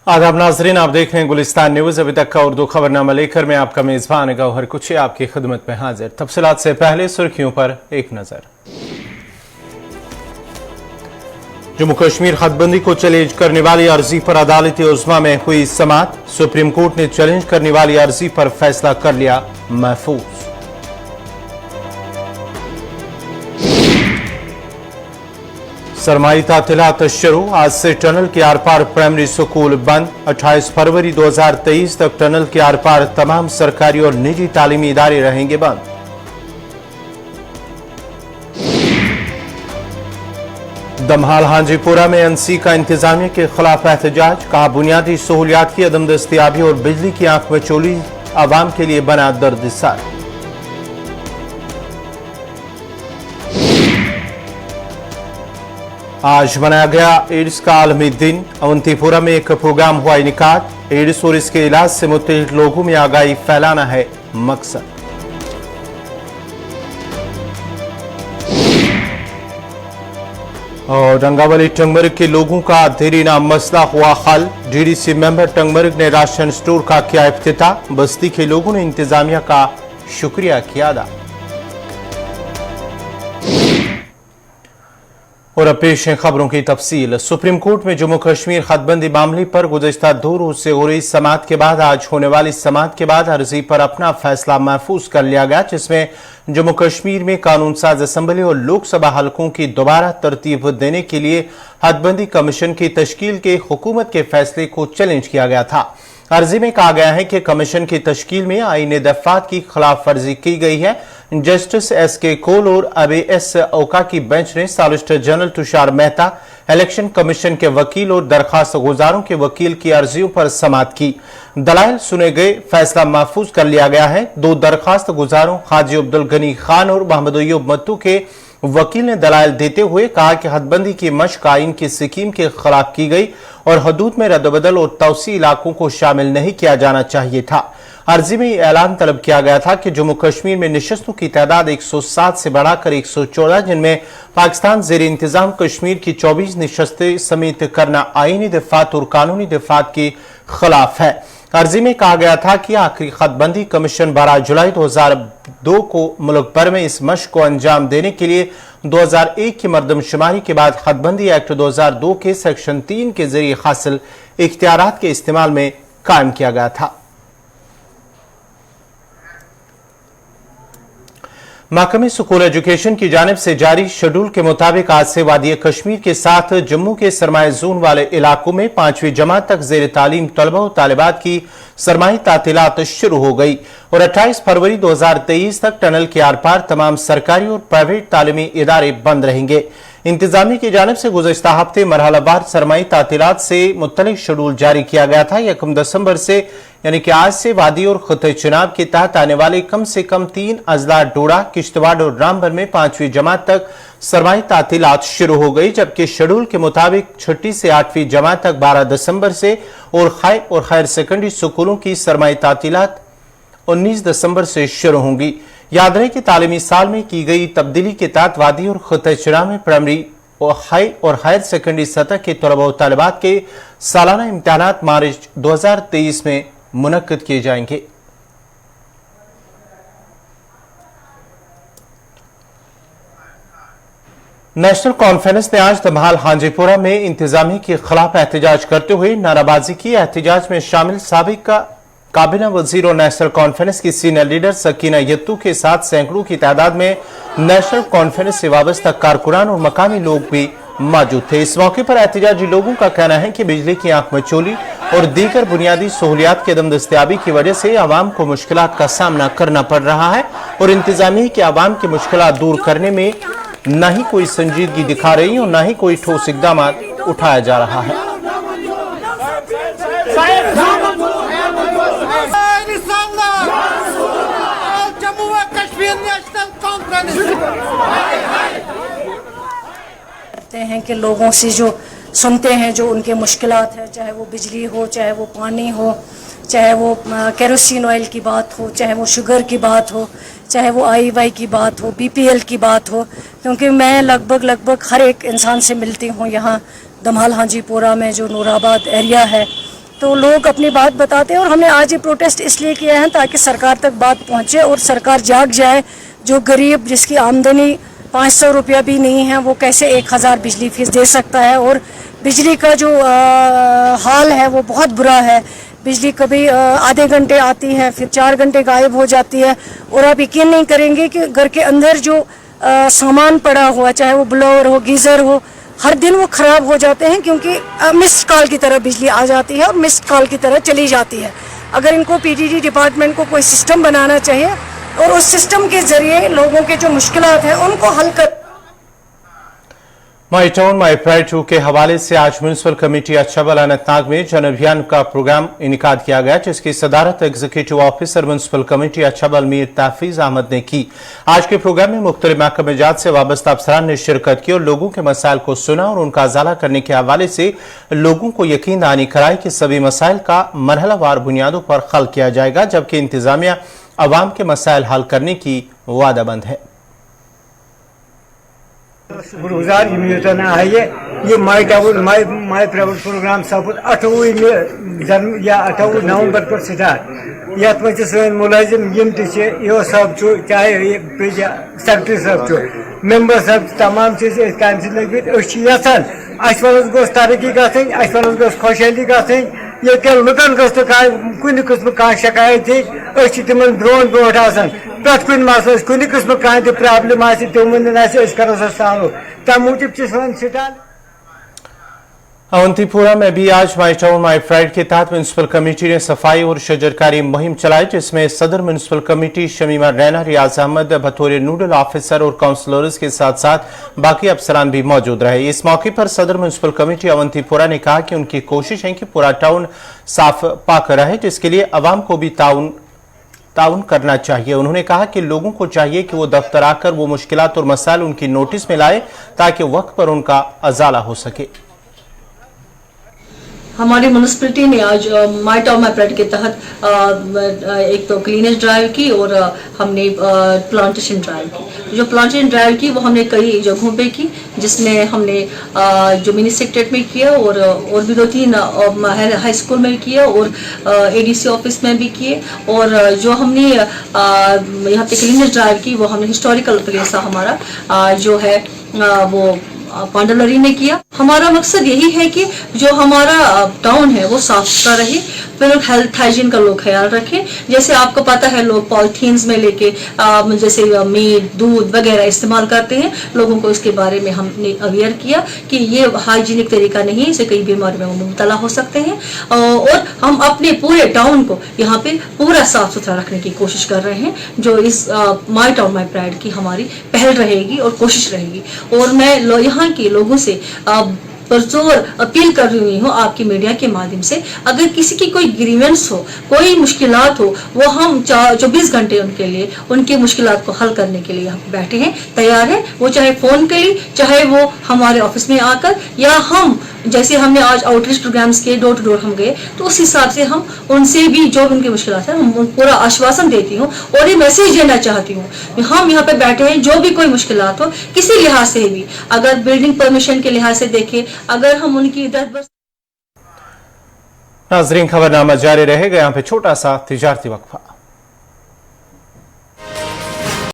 आदाब नाजरीन, आप देख रहे हैं गुलिस्तान न्यूज। अभी तक का उर्दू खबरनामा लेकर मैं आपका मेजबान गौहर कुछी आपकी खिदमत में हाजिर। तफसीलात से पहले सुर्खियों पर एक नजर। जम्मू कश्मीर हदबंदी को चैलेंज करने वाली अर्जी पर अदालत उज़्मा में हुई समाअत। सुप्रीम कोर्ट ने चैलेंज करने वाली अर्जी पर फैसला कर लिया महफूज। सरमाई तातीलात शुरू। आज से टनल के आर पार प्राइमरी स्कूल बंद। 28 फरवरी 2023 तक टनल के आर पार तमाम सरकारी और निजी तालीमी इदारे रहेंगे बंद। दमहाल हांजीपुरा में एनसी का इंतजामिया के खिलाफ एहतजाज। कहा, बुनियादी सहूलियात की अदम दस्तियाबी और बिजली की आंख में चोली आवाम के लिए बना दर्दसार। आज मनाया गया एड्स का आलमी दिन। अवंतीपुरा में एक प्रोग्राम हुआ इनेकाद। एड्स और इसके इलाज से मुतल्लिक लोगों में आगाही फैलाना है मकसद। और रंगावली टंगमर्ग के लोगों का देरीना मसला हुआ हल। डीडीसी मेंबर टंगमर्ग ने राशन स्टोर का किया इफ्तिताह। बस्ती के लोगों ने इंतजामिया का शुक्रिया किया अदा। और अब पेश है खबरों की तफसील। सुप्रीम कोर्ट में जम्मू कश्मीर हदबंदी मामले पर गुज़श्ता 2 रोज से हो रही समाअत के बाद आज होने वाली समाअत के बाद अर्जी पर अपना फैसला महफूज कर लिया गया, जिसमें जम्मू कश्मीर में कानून साज असम्बली और लोकसभा हलकों की दोबारा तरतीब देने के लिए हदबंदी कमीशन की तश्कील के हुकूमत के फैसले को चैलेंज किया गया था। अर्जी में कहा गया है कि कमीशन की तश्कील में आईनी दफात की खिलाफ वर्जी की गई है। Justice SK. कोल और अबे.एस. ओका की बेंच ने solicitor general Tushar Mehta, election commission के वकील और दरखास्त गुजारों के वकील की अर्जियों पर समाअत की। दलाइल सुने गए, फैसला महफूज कर लिया गया है। 2 दरखास्त गुजारों हाजी अब्दुल गनी खान और मोहम्मद अय्यूब मत्तू के वकील ने दलाइल देते हुए कहा कि हदबंदी की मश्क आइन की स्कीम के खिलाफ की गई और हदूद में रद्दबदल और तौसी इलाकों को शामिल नहीं किया जाना चाहिए था। अर्जी में ऐलान तलब किया गया था कि जम्मू कश्मीर में निशस्तों की तादाद 107 से बढ़ाकर 114, जिनमें पाकिस्तान जेर इंतजाम कश्मीर की 24 निशस्तें समेत करना आईनी दफात और कानूनी दफात के खिलाफ है। अर्जी में कहा गया था कि आखिरी हदबंदी कमीशन 12 जुलाई 2002 को मुल्क भर में इस मश्क को अंजाम देने के लिए 2001 की मर्दमशुमारी के बाद हदबंदी एक्ट 2002 के सेक्शन 3 के जरिए हासिल इख्तियारात के इस्तेमाल में कायम किया गया था। महकमे स्कूल एजुकेशन की जानिब से जारी शेड्यूल के मुताबिक आज से वादी कश्मीर के साथ जम्मू के सरमाई जोन वाले इलाकों में 5वीं जमात तक जेर तालीम तलबा और तालिबात की सरमाई तातीलात शुरू हो गई और 28 फरवरी 2023 तक टनल के आर पार तमाम सरकारी और प्राइवेट तालीमी इदारे बंद रहेंगे। इंतजामी की जानिब से गुज़श्ता हफ्ते मरहलावार सरमाई तातीलात से मुत्तलिक शेड्यूल जारी किया गया था। 1 दिसंबर से यानी कि आज से वादी और खुते चुनाव के तहत आने वाले कम से कम 3 अजला, डोडा, किश्तवाड़ और रामबन में 5वीं जमात तक सरमाई तातीलात शुरू हो गई, जबकि शेड्यूल के मुताबिक 6ठी से 8वीं जमात तक 12 दिसंबर से और खैर सेकेंडरी स्कूलों की सरमाई तातीलात 19 दिसंबर से शुरू होंगी। याद रहे कि तालीमी साल में की गई तब्दीली के तहत वादी और खुते चुनाव में प्राइमरी और हायर सेकेंडरी सतह के तलबा और तालिबात के सालाना इम्तिहानात मार्च 2023 में मुनक्किद किए जाएंगे। नेशनल कॉन्फ्रेंस ने आज दमहाल हांजीपुरा में इंतजामी के खिलाफ एहतजाज करते हुए नाराबाजी की। एहतजाज में शामिल साबिक काबीना वजीर और नेशनल कॉन्फ्रेंस की सीनियर लीडर सकीना यत्तू के साथ सैकड़ों की तादाद में नेशनल कॉन्फ्रेंस से वाबस्ता कारकुनान और मकामी लोग भी मौजूद थे। इस मौके पर एहतजाजी लोगों का कहना है कि बिजली की आंख में चोली और दीगर बुनियादी सहूलियात की अदम दस्तियाबी की वजह से आवाम को मुश्किलात का सामना करना पड़ रहा है और इंतजामिया की आवाम की मुश्किलात दूर करने में न ही कोई संजीदगी दिखा रही और न ही कोई ठोस इकदाम उठाया जा रहा है। हैं कि लोगों से जो सुनते हैं जो उनके मुश्किलात है, चाहे वो बिजली हो, चाहे वो पानी हो, चाहे वो केरोसिन ऑयल की बात हो, चाहे वो शुगर की बात हो, चाहे वो IY की बात हो, BPL की बात हो, क्योंकि मैं लगभग हर एक इंसान से मिलती हूँ यहाँ दमहाल हांजीपुरा में जो नूराबाद एरिया है। तो लोग अपनी बात बताते हैं। और हमने आज ये प्रोटेस्ट इसलिए किया है ताकि सरकार तक बात पहुंचे और सरकार जाग जाए। जो गरीब जिसकी आमदनी 500 रुपया भी नहीं है वो कैसे 1000 बिजली फीस दे सकता है। और बिजली का जो हाल है वो बहुत बुरा है। बिजली कभी आधे घंटे आती है, फिर 4 घंटे गायब हो जाती है। और आप यकीन नहीं करेंगे कि घर के अंदर जो सामान पड़ा हुआ, चाहे वो ब्लोअर हो, गीज़र हो, हर दिन वो ख़राब हो जाते हैं क्योंकि मिस्ड कॉल की तरह बिजली आ जाती है और मिस्ड कॉल की तरह चली जाती है। अगर इनको पीडीडी डिपार्टमेंट को कोई सिस्टम बनाना चाहिए और उस सिस्टम के ज़रिए लोगों के जो मुश्किलात हैं उनको हल कर। माई टाउन माई प्राइड 2 के हवाले से आज म्यूनसिपल कमेटी अछबल अनंतनाग में जन अभियान का प्रोग्राम इनेकाद किया गया, जिसकी सदारत executive officer municipal committee Achabal Mir Tahfeez Ahmad ने की। आज के प्रोग्राम में मुख्तलिफ महकमे जात से वाबस्ता अफसरान ने शिरकत की और लोगों के मसाइल को सुना और उनका अजाला करने के हवाले से लोगों को यकीन दहानी कराई कि सभी मसाइल का मरहलावार बुनियादों पर हल किया जाएगा, जबकि इंतजामिया अवाम के मसाइल हल करने की वादाबंद है। शुक्रगुजार यम आए ये my town my private program सपुद 28 नवंबर पर स्टार्ट। ये सन मुलाजिम यम यो सब चाहे सेक्रेटरी सब मेंबर सब तमाम चीज काम लगित यहान गोस तरक्की गन गोस खुशहाली गन ये लुकन गोस कुन किस्म कह शिकायत तिम ब्रोन ब्रोट प्रत कुन मसल कुन किस्म कह प्रॉब्लम करो सॉल्व तम मूजूब स्टार्ट। अवंतीपुरा में भी आज माई टाउन माई प्राइड के तहत म्यूनसिपल कमेटी ने सफाई और शजरकारी मुहिम चलाई, जिसमें सदर म्यूनसिपल कमेटी शमीमा रैना, रियाज अहमद बतौर नोडल ऑफिसर और काउंसलर्स के साथ साथ बाकी अफसरान भी मौजूद रहे। इस मौके पर सदर म्यूनसिपल कमेटी अवंतीपुरा ने कहा कि उनकी कोशिश है कि पूरा टाउन साफ पाक रहे, जिसके लिए अवाम को भी ताउन करना चाहिए। उन्होंने कहा कि लोगों को चाहिए कि वो दफ्तर आकर वो मुश्किलात और मसाइल उनकी नोटिस में लाए ताकि वक्त पर उनका अजाला हो सके। हमारी म्यूनिसिपैलिटी ने आज माई टाउन माई प्राइड के तहत एक तो क्लीनेस ड्राइव की और हमने प्लांटेशन ड्राइव की। जो प्लांटेशन ड्राइव की वो हमने कई जगहों पे की, जिसमें हमने जो मिनी सेक्रेटरीट में किया और भी 2-3 हाई स्कूल में किया और एडीसी ऑफिस में भी किए। और जो हमने यहाँ पे क्लीनेस ड्राइव की वो हमने हिस्टोरिकल प्लेस हमारा जो है वो पांडलरी ने किया। हमारा मकसद यही है कि जो हमारा टाउन है वो साफ सुथरा रहे, फिर हेल्थ हाइजीन का लोग ख्याल रखें। जैसे आपको पता है लोग पॉलिथीन्स में लेके जैसे मीट दूध वगैरह इस्तेमाल करते हैं, लोगों को इसके बारे में हमने अवेयर किया कि ये हाइजीनिक तरीका नहीं है, इससे कई बीमारियों में मुब्तला हो सकते हैं। और हम अपने पूरे टाउन को यहाँ पे पूरा साफ सुथरा रखने की कोशिश कर रहे हैं, जो इस माई टाउन माई प्राइड की हमारी पहल रहेगी और कोशिश रहेगी। और मैं यहाँ के लोगों से पुरजोर अपील कर रही हूँ आपकी मीडिया के माध्यम से, अगर किसी की कोई ग्रीवेंस हो, कोई मुश्किलात हो, वो हम 24 घंटे उनके लिए उनकी मुश्किलात को हल करने के लिए हम बैठे हैं, तैयार हैं। वो चाहे फोन करें, चाहे वो हमारे ऑफिस में आकर, या हम जैसे हमने आज आउटरीच प्रोग्राम्स के डोर टू डोर हम गए, तो उस हिसाब से हम उनसे भी जो उनकी मुश्किलात है हम पूरा आश्वासन देती हूँ और ये मैसेज देना चाहती हूँ। हम यहाँ पे बैठे हैं, जो भी कोई मुश्किलात हो किसी लिहाज से भी, अगर बिल्डिंग परमिशन के लिहाज से देखें, अगर हम उनकी नाजरीन खबरनामा जारी रहेगा। यहाँ पे छोटा सा तिजारती वक्फा।